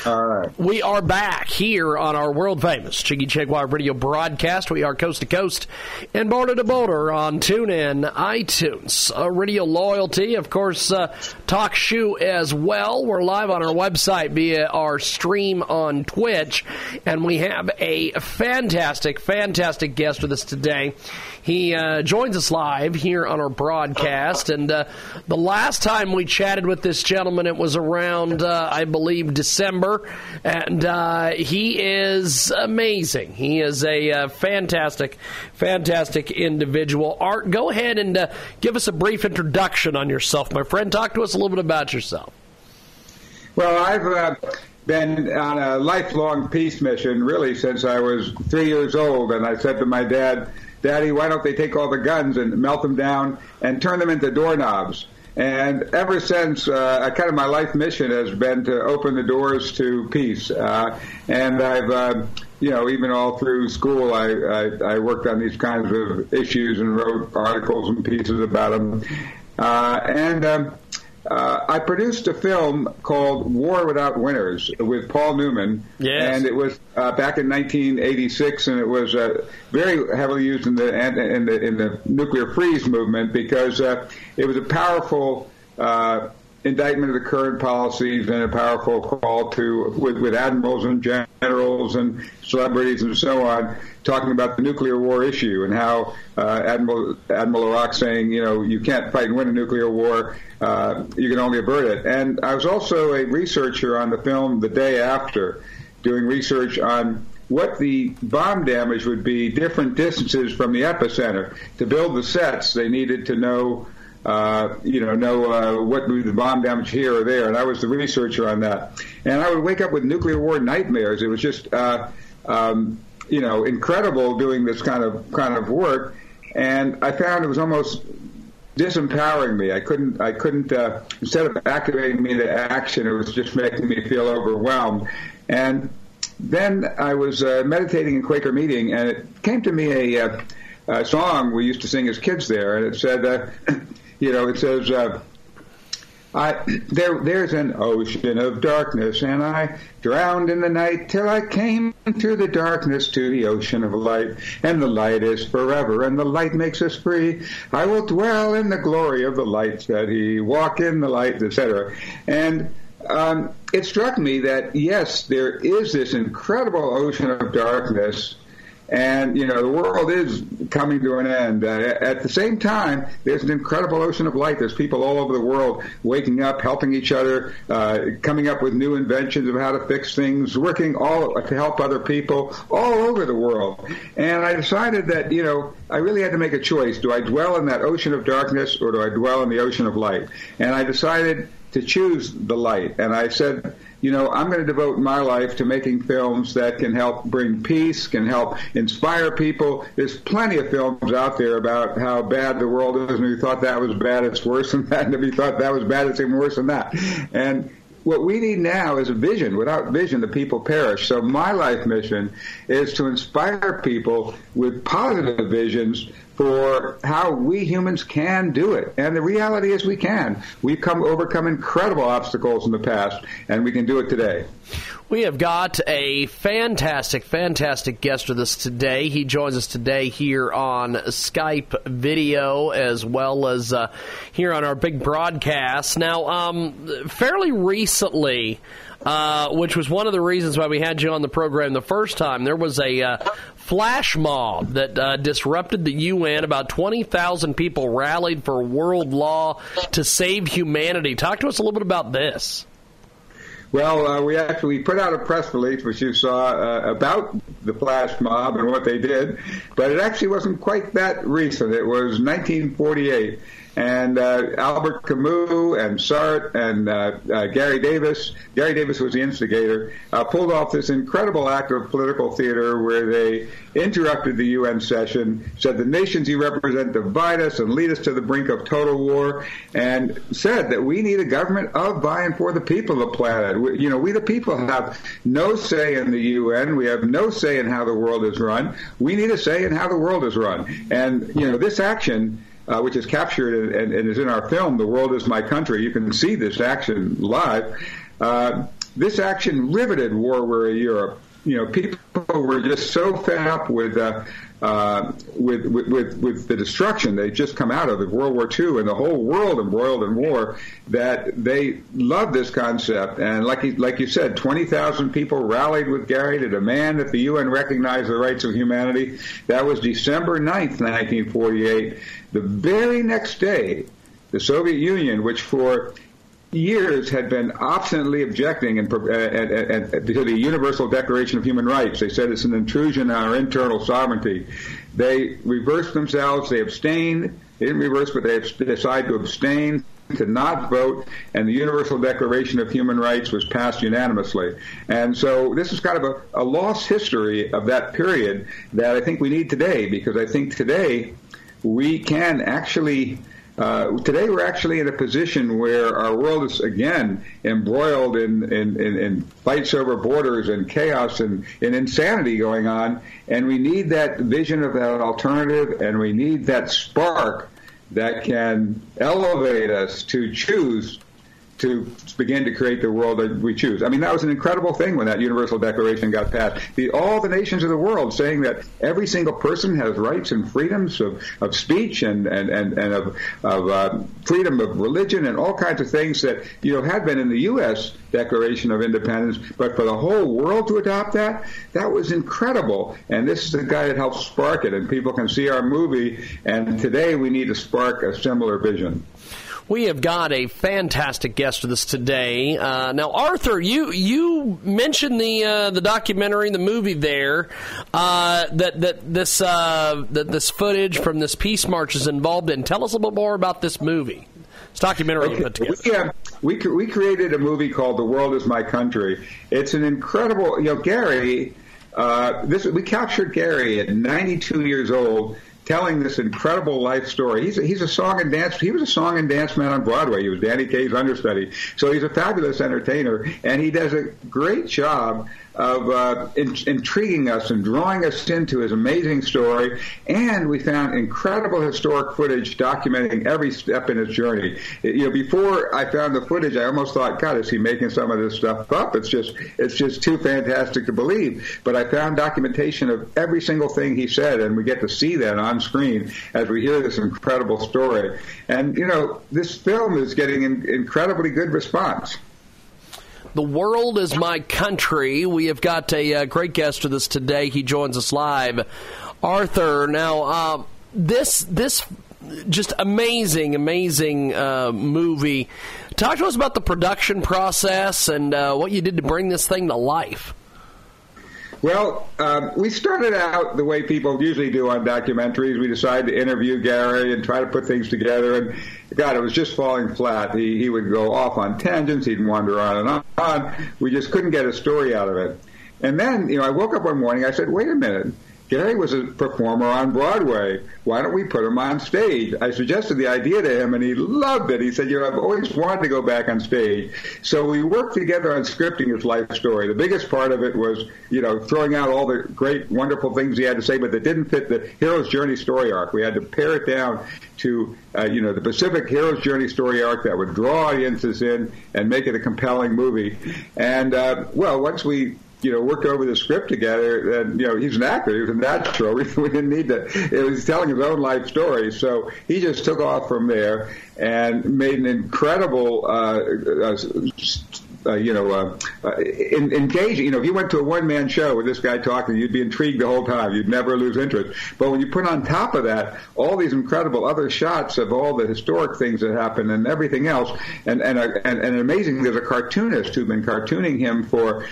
All right. We are back here on our world-famous Jiggy Jaguar radio broadcast. We are coast to coast and border to border on TuneIn, iTunes, Radio Loyalty, of course, Talk Shoe as well. We're live on our website via our stream on Twitch, and we have a fantastic guest with us today. He joins us live here on our broadcast, and the last time we chatted with this gentleman, it was around, I believe, December, and he is amazing. He is a fantastic individual. Art, go ahead and give us a brief introduction on yourself, my friend. Talk to us a little bit about yourself. Well, I've been on a lifelong peace mission, really, since I was 3 years old, and I said to my dad, Daddy, why don't they take all the guns and melt them down and turn them into doorknobs? And ever since, kind of my life mission has been to open the doors to peace. And I've, even all through school, I worked on these kinds of issues and wrote articles and pieces about them. I produced a film called War Without Winners with Paul Newman, yes. And it was back in 1986, and it was very heavily used in the nuclear freeze movement because it was a powerful indictment of the current policies and a powerful call to with admirals and generals and celebrities and so on talking about the nuclear war issue and how Admiral Iraq saying, you can't fight and win a nuclear war, you can only avert it. And I was also a researcher on the film The Day After, doing research on what the bomb damage would be different distances from the epicenter. To build the sets, they needed to know what would be the bomb damage here or there, and I was the researcher on that. And I would wake up with nuclear war nightmares. It was just, incredible doing this kind of work, and I found it was almost disempowering me. I couldn't. Instead of activating me to action, it was just making me feel overwhelmed. And then I was meditating in Quaker Meeting, and it came to me a song we used to sing as kids there, and it said, it says, there's an ocean of darkness, and I drowned in the night till I came through the darkness to the ocean of light, and the light is forever, and the light makes us free. I will dwell in the glory of the light, said he, walk in the light, etc. And it struck me that, yes, there is this incredible ocean of darkness, and, the world is coming to an end. At the same time, there's an incredible ocean of light. There's people all over the world waking up, helping each other, coming up with new inventions of how to fix things, working all to help other people all over the world. And I decided that, I really had to make a choice. Do I dwell in that ocean of darkness or do I dwell in the ocean of light? And I decided to choose the light. And I said, I'm going to devote my life to making films that can help bring peace, can help inspire people. There's plenty of films out there about how bad the world is, and if you thought that was bad, it's worse than that, and if you thought that was bad, it's even worse than that. And what we need now is a vision. Without vision, the people perish. So my life mission is to inspire people with positive visions for how we humans can do it. And the reality is we can. We've overcome incredible obstacles in the past, and we can do it today. We have got a fantastic guest with us today. He joins us today here on Skype video as well as here on our big broadcast. Now, fairly recently, which was one of the reasons why we had you on the program the first time, there was a flash mob that disrupted the UN. About 20,000 people rallied for world law to save humanity. Talk to us a little bit about this. Well, we actually put out a press release, which you saw, about the flash mob and what they did, but it actually wasn't quite that recent. It was 1948, and Albert Camus and Sartre and Gary Davis was the instigator, pulled off this incredible act of political theater where they interrupted the UN session, said the nations you represent divide us and lead us to the brink of total war, and said that we need a government of, by, and for the people of the planet. We the people have no say in the UN. We have no say in how the world is run. We need a say in how the world is run. And, this action, which is captured and is in our film, The World is My Country, you can see this action live, this action riveted warweary Europe. People were just so fed up with the destruction they'd just come out of World War II and the whole world embroiled in war that they loved this concept. And like you said, 20,000 people rallied with Gary to demand that the UN recognize the rights of humanity. That was December 9th, 1948. The very next day, the Soviet Union, which for years had been obstinately objecting to the Universal Declaration of Human Rights. They said it's an intrusion on our internal sovereignty. They reversed themselves. They abstained. They didn't reverse, but they decided to abstain, to not vote, and the Universal Declaration of Human Rights was passed unanimously. And so this is kind of a lost history of that period that I think we need today, because I think today we can actually... today we're actually in a position where our world is again embroiled in fights over borders and chaos and insanity going on, and we need that vision of that alternative, and we need that spark that can elevate us to choose to begin to create the world that we choose. I mean, that was an incredible thing when that Universal Declaration got passed. All the nations of the world saying that every single person has rights and freedoms of speech and of freedom of religion and all kinds of things that, had been in the U.S. Declaration of Independence, but for the whole world to adopt that was incredible. And this is the guy that helped spark it, and people can see our movie, and today we need to spark a similar vision. We have got a fantastic guest with us today. Now, Arthur, you mentioned the documentary, the movie there, that this footage from this peace march is involved in. Tell us a little bit more about this movie. This documentary you put together. We created a movie called The World Is My Country. It's an incredible, Gary. We captured Gary at 92 years old, telling this incredible life story. He's a song and dance. He was a song and dance man on Broadway. He was Danny Kaye's understudy. So he's a fabulous entertainer, and he does a great job of intriguing us and drawing us into his amazing story. And we found incredible historic footage documenting every step in his journey. Before I found the footage, I almost thought, God, is he making some of this stuff up? It's just too fantastic to believe. But I found documentation of every single thing he said, and we get to see that on screen as we hear this incredible story. And, this film is getting an incredibly good response. The World Is My Country. We have got a great guest with us today. He joins us live. Arthur, now, this just amazing movie. Talk to us about the production process and what you did to bring this thing to life. Well, we started out the way people usually do on documentaries. We decided to interview Gary and try to put things together, and God, it was just falling flat. He would go off on tangents. He'd wander on and on. We just couldn't get a story out of it. And then, I woke up one morning. I said, wait a minute. Gary was a performer on Broadway. Why don't we put him on stage? I suggested the idea to him, and he loved it. He said, I've always wanted to go back on stage. So we worked together on scripting his life story. The biggest part of it was, throwing out all the great, wonderful things he had to say, but that didn't fit the hero's journey story arc. We had to pare it down to, the Pacific hero's journey story arc that would draw audiences in and make it a compelling movie. And, once we worked over the script together, and, he's an actor. He was a natural. We didn't need to. It was telling his own life story. So he just took off from there and made an incredible, engaging. If you went to a one-man show with this guy talking, you'd be intrigued the whole time. You'd never lose interest. But when you put on top of that all these incredible other shots of all the historic things that happened and everything else, and amazing, there's a cartoonist who'd been cartooning him for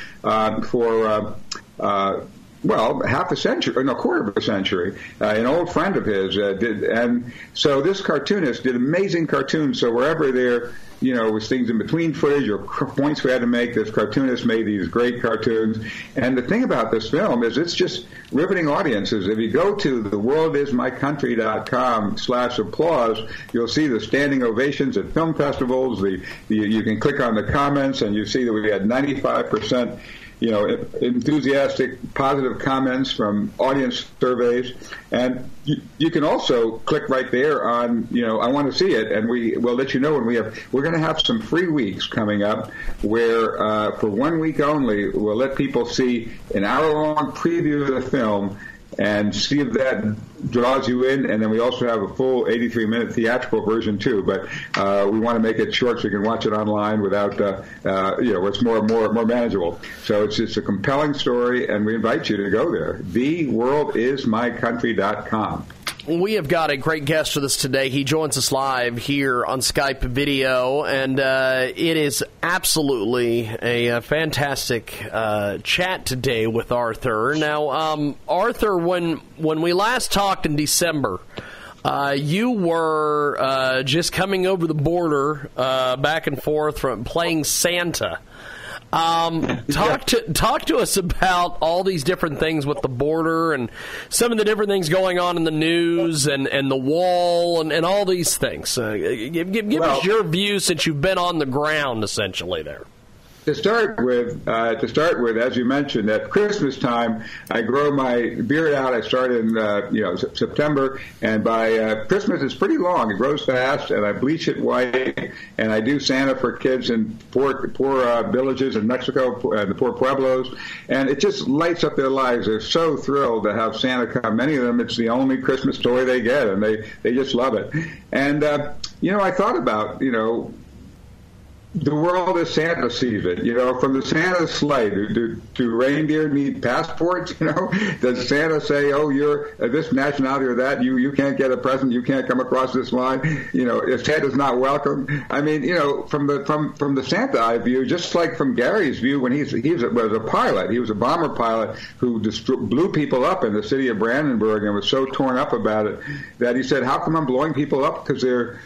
half a century, no, quarter of a century. An old friend of his did, and so this cartoonist did amazing cartoons. So wherever there, was things in between footage or points we had to make, this cartoonist made these great cartoons. And the thing about this film is it's just riveting audiences. If you go to theworldismycountry.com/applause, you'll see the standing ovations at film festivals. You can click on the comments, and you see that we had 95% enthusiastic, positive comments from audience surveys. And you can also click right there on, I want to see it, and we'll let you know when we're going to have some free weeks coming up where for 1 week only, we'll let people see an hour-long preview of the film and see if that draws you in. And then we also have a full 83-minute theatrical version too. But we want to make it short so you can watch it online without, where it's more manageable. So it's just a compelling story, and we invite you to go there. TheWorldIsMyCountry.com. We have got a great guest with us today. He joins us live here on Skype video, and it is absolutely a fantastic chat today with Arthur. Now, Arthur, when we last talked in December, you were just coming over the border back and forth from playing Santa. Talk to us about all these different things with the border and some of the different things going on in the news and the wall and all these things. Give us your view since you've been on the ground essentially there. To start with, as you mentioned, at Christmas time, I grow my beard out. I start in September, and by Christmas it's pretty long. It grows fast, and I bleach it white, and I do Santa for kids in poor villages in Mexico, the poor pueblos, and it just lights up their lives. They're so thrilled to have Santa come. Many of them, it's the only Christmas toy they get, and they just love it. And I thought about the world as Santa sees it, from the Santa sleigh. Do reindeer need passports? Does Santa say, "Oh, you're this nationality or that? You can't get a present. You can't come across this line." If Santa's not welcome. I mean, from the Santa eye view, just like from Gary's view when he was a pilot. He was a bomber pilot who blew people up in the city of Brandenburg and was so torn up about it that he said, "How come I'm blowing people up? Because they're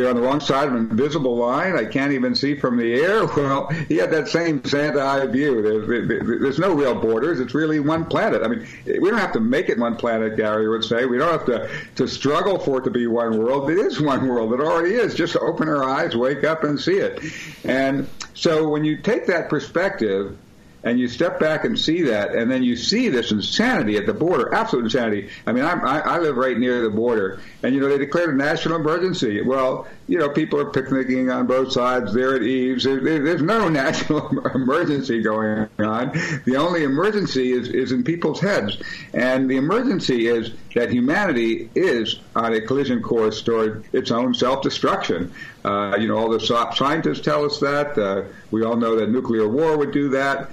on the wrong side of an invisible line. I can't even see from the air." Well, he had that same Santa eye view. There's no real borders. It's really one planet. I mean, we don't have to make it one planet, Gary would say. We don't have to struggle for it to be one world. It is one world. It already is. Just open our eyes, wake up, and see it. And so when you take that perspective, and you step back and see that, and then you see this insanity at the border, absolute insanity. I mean, I live right near the border, and, they declared a national emergency. Well, people are picnicking on both sides there at eaves. There's no national emergency going on. The only emergency is in people's heads. And the emergency is that humanity is on a collision course toward its own self-destruction. All the scientists tell us that. We all know that nuclear war would do that.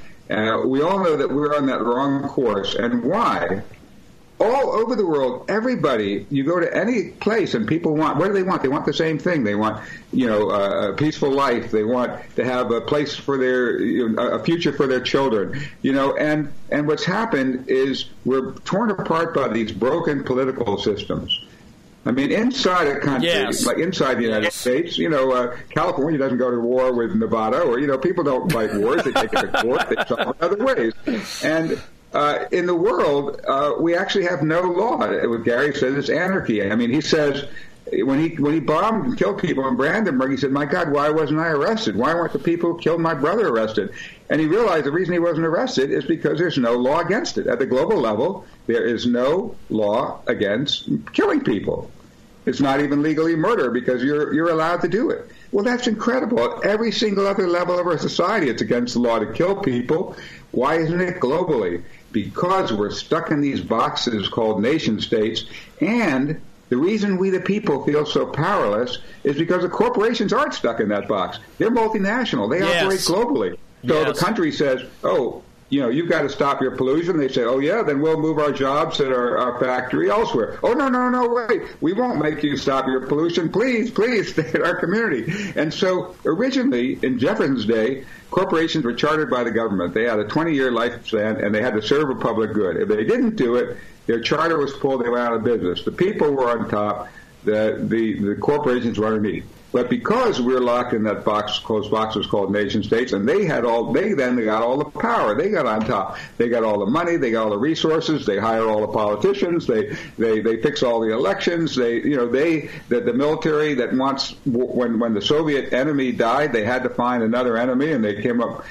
We all know that we're on that wrong course. And why? All over the world, everybody, you go to any place and people what do they want? They want the same thing. They want, a peaceful life. They want to have a place for a future for their children. And what's happened is we're torn apart by these broken political systems. I mean, inside a country, like inside the United States, California doesn't go to war with Nevada, or, people don't fight wars. They take it to court. They solve it other ways. And in the world, we actually have no law. What Gary says is anarchy. I mean, he says when he bombed and killed people in Brandenburg, he said, "My God, why wasn't I arrested? Why weren't the people who killed my brother arrested?" And he realized the reason he wasn't arrested is because there's no law against it. At the global level, there is no law against killing people. It's not even legally murder because you're allowed to do it. Well, that's incredible. At every single other level of our society, it's against the law to kill people. Why isn't it globally? Because we're stuck in these boxes called nation states, and the reason we the people feel so powerless is because the corporations aren't stuck in that box. They're multinational. They operate globally. So the country says, "Oh, you've got to stop your pollution." They say, "Oh, yeah, then we'll move our jobs at our factory elsewhere." "Oh, no, wait. We won't make you stop your pollution. Please stay at our community." And so originally, in Jefferson's day, corporations were chartered by the government. They had a 20-year lifespan, and they had to serve a public good. If they didn't do it, their charter was pulled. They went out of business. The people were on top. The corporations were underneath. But because we're locked in that box, closed boxes called nation states, and they got all the power. They got on top. They got all the money. They got all the resources. They hire all the politicians. They fix all the elections. The military that wants, when the Soviet enemy died, they had to find another enemy, and they came up,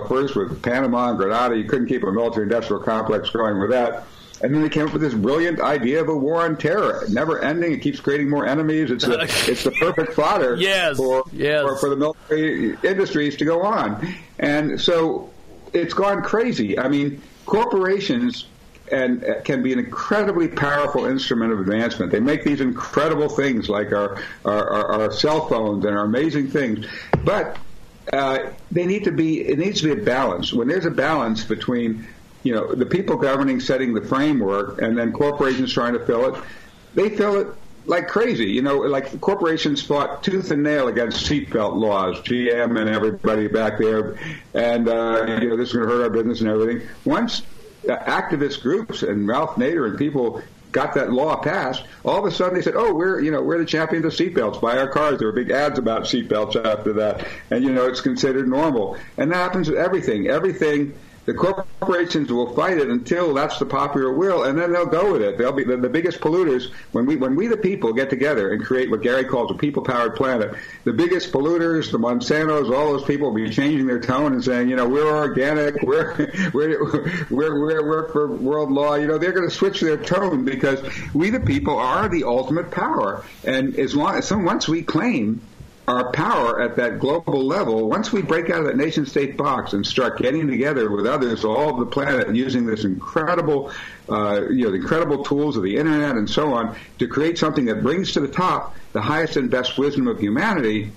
first with Panama and Grenada. You couldn't keep a military-industrial complex going with that. And then they came up with this brilliant idea of a war on terror, never ending. It keeps creating more enemies. It's the perfect fodder for the military industries to go on. And so it's gone crazy. I mean, corporations can be an incredibly powerful instrument of advancement. They make these incredible things like our cell phones and our amazing things, but it needs to be a balance. When there's a balance between the people governing, setting the framework, and then corporations trying to fill it, they fill it like crazy. Like corporations fought tooth and nail against seatbelt laws, GM and everybody back there, and this is going to hurt our business and everything. Once activist groups and Ralph Nader and people got that law passed, all of a sudden they said, "Oh, we're the champions of seatbelts. Buy our cars." There were big ads about seatbelts after that, and it's considered normal. And that happens with everything. The corporations will fight it until that's the popular will, and then they'll go with it. They'll be the biggest polluters. When we the people get together and create what Gary calls a people-powered planet, the biggest polluters, the Monsantos, all those people will be changing their tone and saying, we're organic, we're for world law. They're going to switch their tone because we the people are the ultimate power, and once we claim our power at that global level, once we break out of that nation-state box and start getting together with others all over the planet and using this incredible, the incredible tools of the internet and so on to create something that brings to the top the highest and best wisdom of humanity,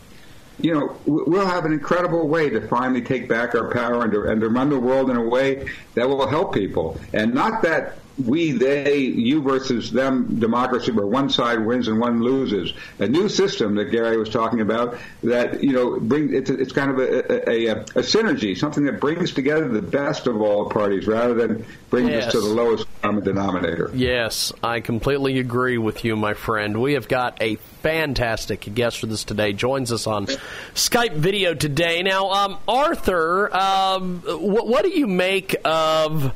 we'll have an incredible way to finally take back our power and to run the world in a way that will help people. And not that we, they, you versus them democracy where one side wins and one loses. A new system that Gary was talking about that, it's kind of a synergy, something that brings together the best of all parties rather than bringing us to the lowest common denominator. Yes, I completely agree with you, my friend. We have got a fantastic guest for this today. Joins us on Skype video today. Now, Arthur, what do you make of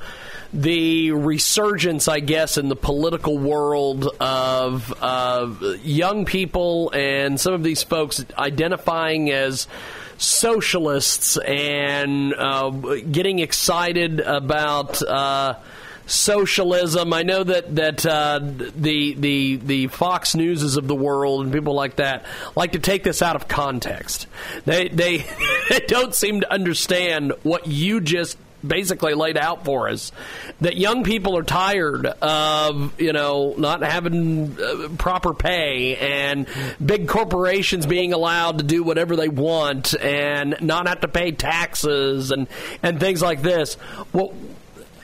the resurgence, I guess, in the political world of young people and some of these folks identifying as socialists and getting excited about socialism? I know that the Fox Newses of the world and people like that like to take this out of context. They don't seem to understand what you just basically laid out for us, that young people are tired of, not having proper pay and big corporations being allowed to do whatever they want and not have to pay taxes and things like this. Well,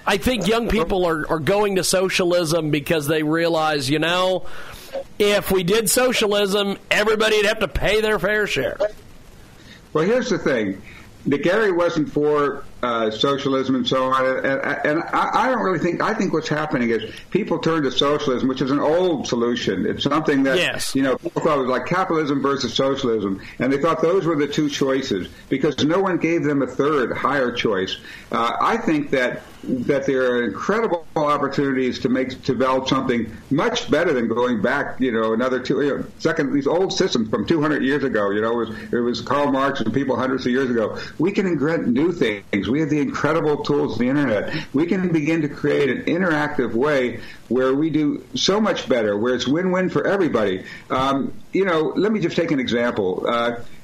I think young people are going to socialism because they realize, if we did socialism, everybody would have to pay their fair share. Well, here's the thing. Gary wasn't for socialism and so on, and I don't really think. I think what's happening is people turn to socialism, which is an old solution. It's something that people thought was like capitalism versus socialism, and they thought those were the two choices because no one gave them a third, higher choice. I think that there are incredible opportunities to develop something much better than going back, another these old systems from 200 years ago. It was Karl Marx and people hundreds of years ago. We can invent new things. We have the incredible tools of the internet. We can begin to create an interactive way where we do so much better, where it's win-win for everybody. Let me just take an example.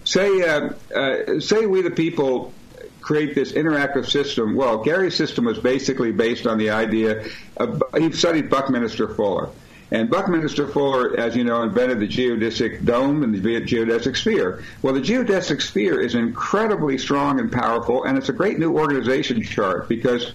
Say we the people create this interactive system. Well, Gary's system was basically based on the idea of, he studied Buckminster Fuller. And Buckminster Fuller, as you know, invented the geodesic dome and the geodesic sphere. Well, the geodesic sphere is incredibly strong and powerful, and it's a great new organization chart because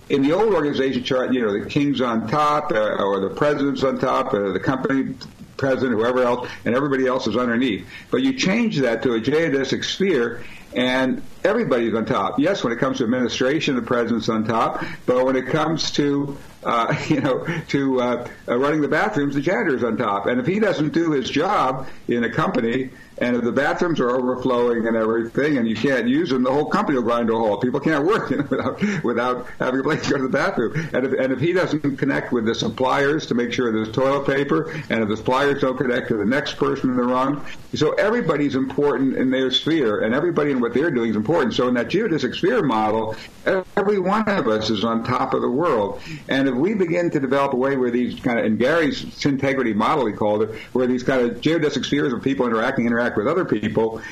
in the old organization chart, the king's on top or the president's on top, the company president, whoever else, and everybody else is underneath. But you change that to a geodesic sphere, and everybody's on top. Yes, when it comes to administration, the president's on top, but when it comes to to running the bathrooms, the janitor's on top. And if he doesn't do his job in a company, and if the bathrooms are overflowing and everything, and you can't use them, the whole company will grind to a halt. People can't work without having a place to go to the bathroom. And if he doesn't connect with the suppliers to make sure there's toilet paper, and if the suppliers don't connect to the next person in the run, so everybody's important in their sphere, and everybody in what they're doing is important. So in that geodesic sphere model, every one of us is on top of the world. And if we begin to develop a way where these kind of, in Gary's Syntegrity model, he called it, where these kind of geodesic spheres of people interact with other people,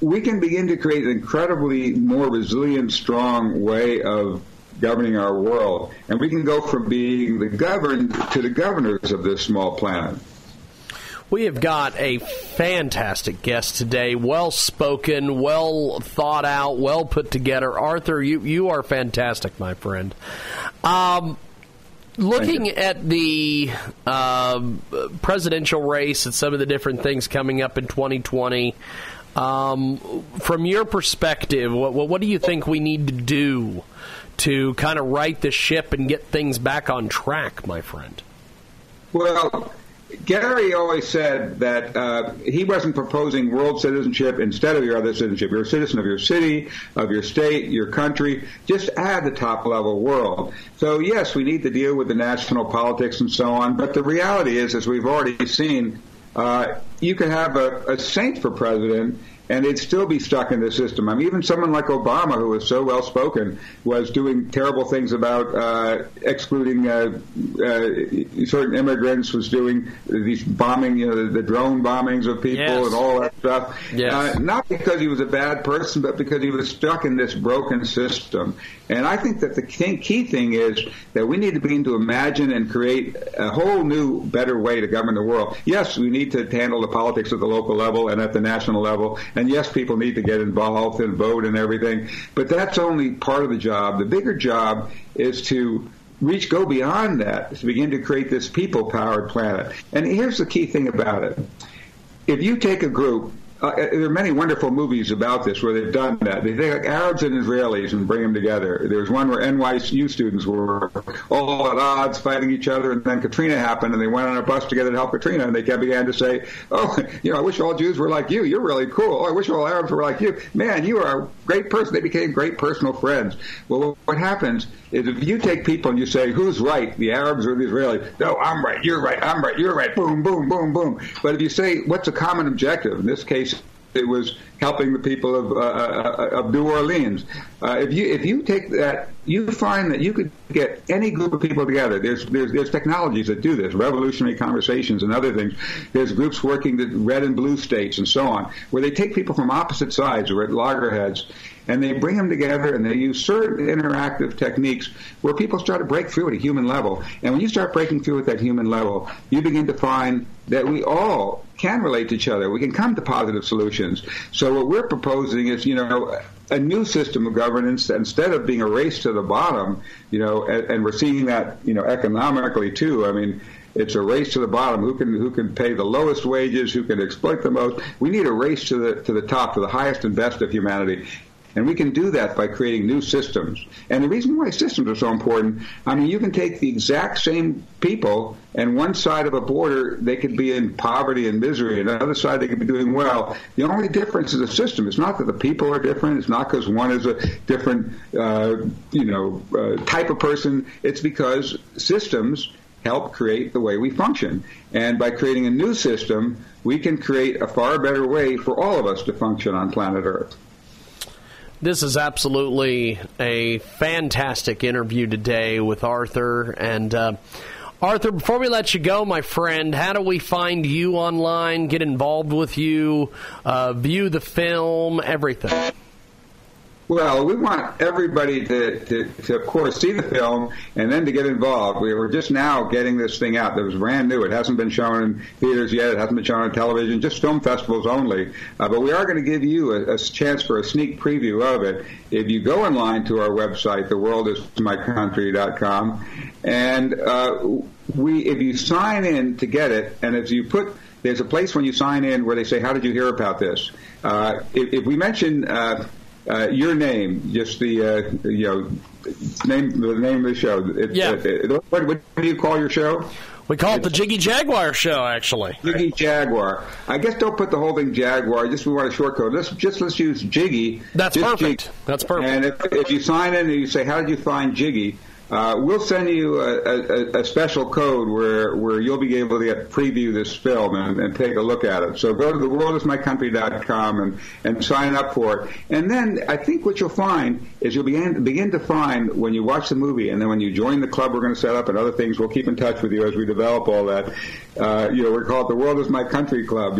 we can begin to create an incredibly more resilient, strong way of governing our world. And we can go from being the governed to the governors of this small planet. We have got a fantastic guest today, well-spoken, well thought out, well put together. Arthur, you are fantastic, my friend. Looking at the presidential race and some of the different things coming up in 2020, from your perspective, what do you think we need to do to kind of right the ship and get things back on track, my friend? Well, Gary always said that he wasn't proposing world citizenship instead of your other citizenship. You're a citizen of your city, of your state, your country. Just add the top-level world. So, yes, we need to deal with the national politics and so on, but the reality is, as we've already seen, you could have a saint for president, and they'd still be stuck in the system. I mean, even someone like Obama, who was so well-spoken, was doing terrible things about excluding certain immigrants, was doing these bombing, the drone bombings of people and all that stuff. Yes. Not because he was a bad person, but because he was stuck in this broken system. And I think that the key thing is that we need to begin to imagine and create a whole new, better way to govern the world. Yes, we need to handle the politics at the local level and at the national level. And yes, people need to get involved and vote and everything. But that's only part of the job. The bigger job is to go beyond that, to begin to create this people-powered planet. And here's the key thing about it. If you take a group, there are many wonderful movies about this where they've done that. They take Arabs and Israelis and bring them together. There's one where NYU students were all at odds fighting each other, and then Katrina happened, and they went on a bus together to help Katrina, and they began to say, I wish all Jews were like you. You're really cool. Oh, I wish all Arabs were like you. Man, you are a great person. They became great personal friends. Well, what happens is if you take people and you say, who's right, the Arabs or the Israelis? No, I'm right, you're right, I'm right, you're right, boom, boom, boom, boom. But if you say, what's a common objective? In this case, it was helping the people of New Orleans. If you take that, you find that you could get any group of people together. There's technologies that do this, revolutionary conversations and other things. There's groups working the red and blue states and so on, where they take people from opposite sides or at loggerheads, and they bring them together, and they use certain interactive techniques where people start to break through at a human level. And when you start breaking through at that human level, you begin to find that we all can relate to each other. We can come to positive solutions. So what we're proposing is, a new system of governance that instead of being a race to the bottom, and we're seeing that, economically too. I mean, it's a race to the bottom. Who can pay the lowest wages? Who can exploit the most? We need a race to the top, to the highest and best of humanity. And we can do that by creating new systems. And the reason why systems are so important, I mean, you can take the exact same people, and one side of a border, they could be in poverty and misery, and the other side, they could be doing well. The only difference is the system. It's not that the people are different. It's not because one is a different, type of person. It's because systems help create the way we function. And by creating a new system, we can create a far better way for all of us to function on planet Earth. This is absolutely a fantastic interview today with Arthur. And Arthur, before we let you go, my friend, how do we find you online, get involved with you, view the film, everything? Well, we want everybody to, of course, see the film and then to get involved. We were just now getting this thing out. It was brand new. It hasn't been shown in theaters yet. It hasn't been shown on television, just film festivals only. But we are going to give you a chance for a sneak preview of it. If you go online to our website, theworldismycountry.com, and if you sign in to get it, and if you there's a place when you sign in where they say, how did you hear about this? If we mention your name, just the name of the show. What do you call your show? We call it the Jiggy Jaguar Show, actually. Jiggy Jaguar. I guess don't put the whole thing Jaguar. Just we want a short code. Let's use Jiggy. That's perfect. Jiggy. That's perfect. And if you sign in and you say, how did you find Jiggy? We'll send you a special code where you'll be able to preview this film and take a look at it. So go to theworldismycountry.com and sign up for it. And then I think what you'll find is you'll begin to find when you watch the movie and then when you join the club we're going to set up and other things, we'll keep in touch with you as we develop all that. We call it the World is My Country Club,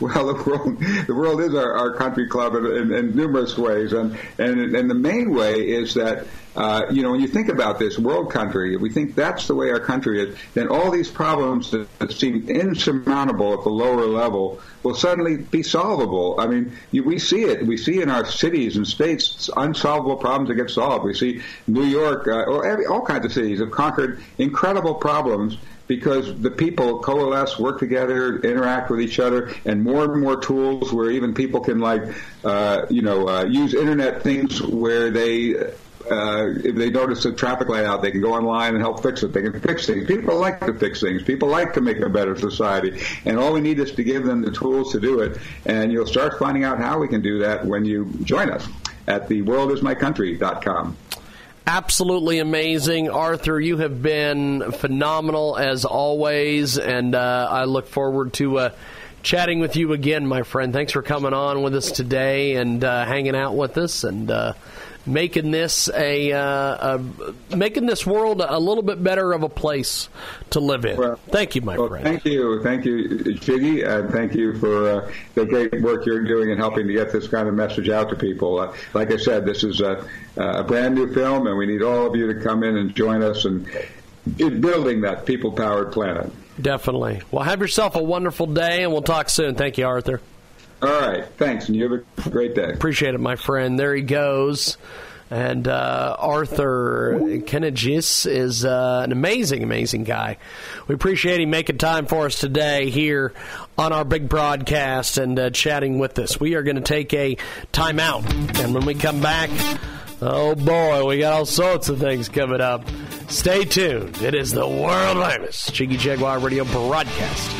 Well, the world is our country club in numerous ways. And the main way is that when you think about this world country, if we think that's the way our country is, then all these problems that seem insurmountable at the lower level will suddenly be solvable. I mean, we see it. We see in our cities and states unsolvable problems that get solved. We see New York, all kinds of cities have conquered incredible problems because the people coalesce, work together, interact with each other, and more tools where even people can use internet things where they. If they notice a traffic light out, they can go online and help fix it. They can fix things. People like to fix things. People like to make a better society. And all we need is to give them the tools to do it. And you'll start finding out how we can do that when you join us at theworldismycountry.com. Absolutely amazing. Arthur, you have been phenomenal as always. And I look forward to chatting with you again, my friend. Thanks for coming on with us today and hanging out with us and making this making this world a little bit better of a place to live in. Well, thank you, my friend. Thank you, Jiggy, and thank you for the great work you're doing in helping to get this kind of message out to people. Like I said, this is a brand new film, and we need all of you to come in and join us in building that people-powered planet. Definitely. Well, have yourself a wonderful day, and we'll talk soon. Thank you, Arthur. All right. Thanks, and you have a great day. Appreciate it, my friend. There he goes. And Arthur Kanegis is an amazing, amazing guy. We appreciate him making time for us today here on our big broadcast and chatting with us. We are going to take a timeout. And when we come back, oh boy, we got all sorts of things coming up. Stay tuned. It is the world famous Jiggy Jaguar Radio broadcast.